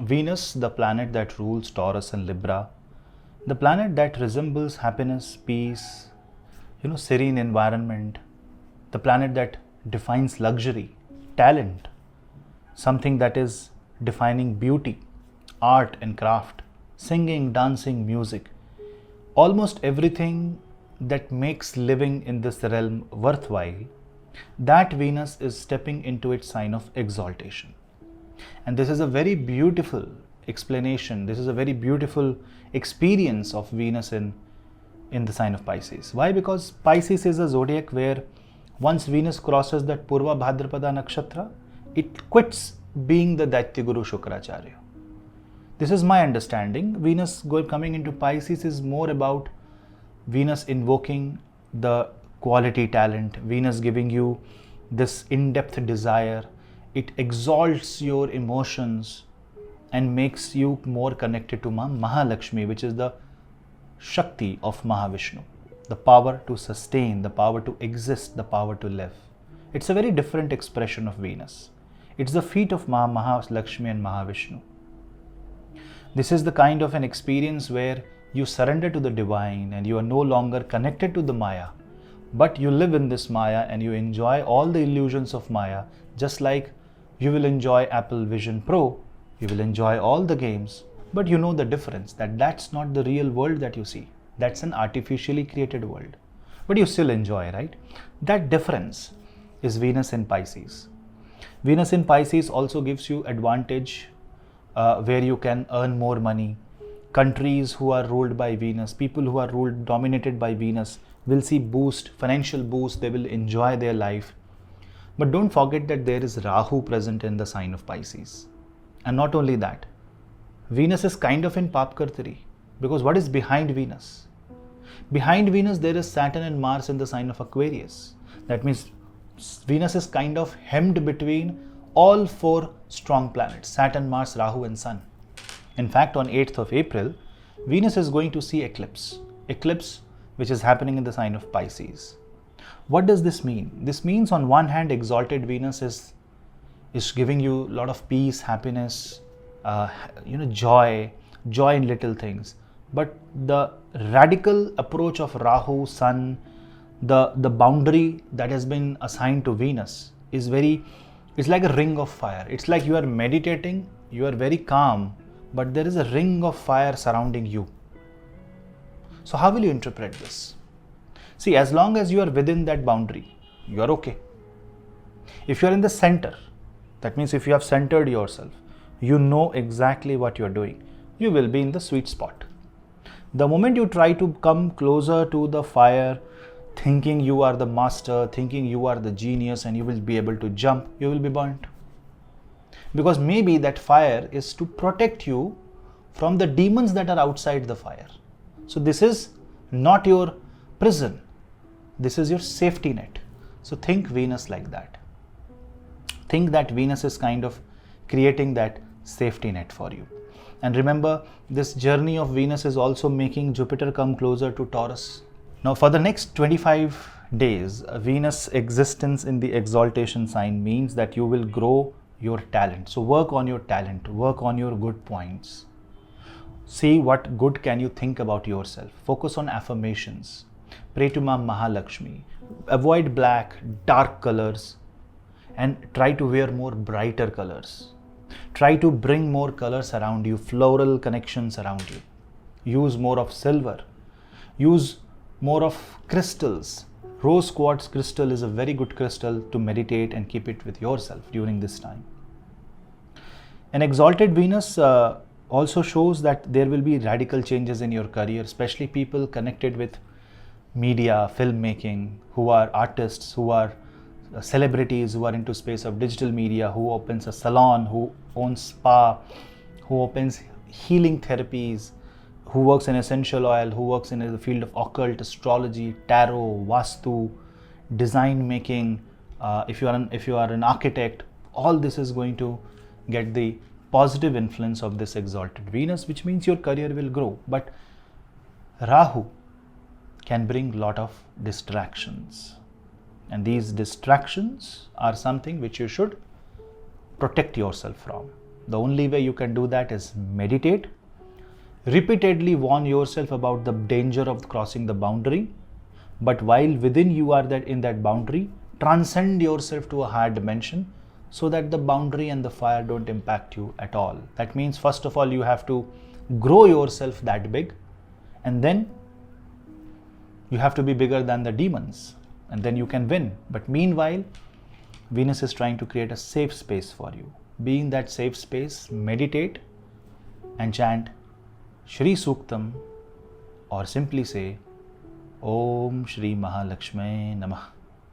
Venus, the planet that rules Taurus and Libra, the planet that resembles happiness, peace, serene environment, the planet that defines luxury, talent, something that is defining beauty, art and craft, singing, dancing, music, almost everything that makes living in this realm worthwhile, that Venus is stepping into its sign of exaltation. And this is a very beautiful explanation, this is a very beautiful experience of Venus in the sign of Pisces. Why? Because Pisces is a zodiac where once Venus crosses that Purva Bhadrapada nakshatra, it quits being the Daitya Guru Shukracharya. This is my understanding. Venus coming into Pisces is more about Venus invoking the quality talent, Venus giving you this in-depth desire. It exalts your emotions and makes you more connected to Mahalakshmi, which is the Shakti of Mahavishnu, the power to sustain, the power to exist, the power to live. It's a very different expression of Venus. It's the feet of Mahalakshmi and Mahavishnu. This is the kind of an experience where you surrender to the divine and you are no longer connected to the Maya, but you live in this Maya and you enjoy all the illusions of Maya, just like you will enjoy Apple Vision Pro, you will enjoy all the games, but you know the difference that that's not the real world that you see. That's an artificially created world, but you still enjoy, right? That difference is Venus in Pisces. Venus in Pisces also gives you advantage where you can earn more money. Countries who are ruled by Venus, people who are dominated by Venus will see boost, financial boost, they will enjoy their life. But don't forget that there is Rahu present in the sign of Pisces. And not only that, Venus is kind of in Papkartari, because what is behind Venus? Behind Venus there is Saturn and Mars in the sign of Aquarius. That means Venus is kind of hemmed between all four strong planets, Saturn, Mars, Rahu and Sun. In fact, on 8th of April, Venus is going to see eclipse which is happening in the sign of Pisces. What does this mean? This means on one hand, exalted Venus is giving you a lot of peace, happiness, joy in little things. But the radical approach of Rahu, Sun, the boundary that has been assigned to Venus is it's like a ring of fire. It's like you are meditating, you are very calm, but there is a ring of fire surrounding you. So how will you interpret this? See, as long as you are within that boundary, you are okay. If you are in the center, that means if you have centered yourself, you know exactly what you are doing, you will be in the sweet spot. The moment you try to come closer to the fire, thinking you are the master, thinking you are the genius and you will be able to jump, you will be burnt. Because maybe that fire is to protect you from the demons that are outside the fire. So this is not your prison, this is your safety net. So think Venus like that. Think that Venus is kind of creating that safety net for you. And remember, this journey of Venus is also making Jupiter come closer to Taurus. Now for the next 25 days, Venus existence in the exaltation sign means that you will grow your talent. So work on your talent, work on your good points. See what good can you think about yourself. Focus on affirmations. Pray to Ma Mahalakshmi. Avoid black, dark colors and try to wear more brighter colors. Try to bring more colors around you, floral connections around you. Use more of silver. Use more of crystals. Rose quartz crystal is a very good crystal to meditate and keep it with yourself during this time. An exalted Venus also shows that there will be radical changes in your career, especially people connected with media, filmmaking, who are artists, who are celebrities, who are into space of digital media, who opens a salon, who owns spa, who opens healing therapies, who works in essential oil, who works in the field of occult, astrology, tarot, vastu, design making. If you are an architect, all this is going to get the positive influence of this exalted Venus, which means your career will grow. But Rahu can bring a lot of distractions. And these distractions are something which you should protect yourself from. The only way you can do that is meditate, repeatedly warn yourself about the danger of crossing the boundary, but while within you are that in that boundary, transcend yourself to a higher dimension so that the boundary and the fire don't impact you at all. That means first of all you have to grow yourself that big, and then you have to be bigger than the demons, and then you can win. But meanwhile, Venus is trying to create a safe space for you. Be in that safe space, meditate and chant Shri Suktam, or simply say Om Shri Mahalakshmi Namah.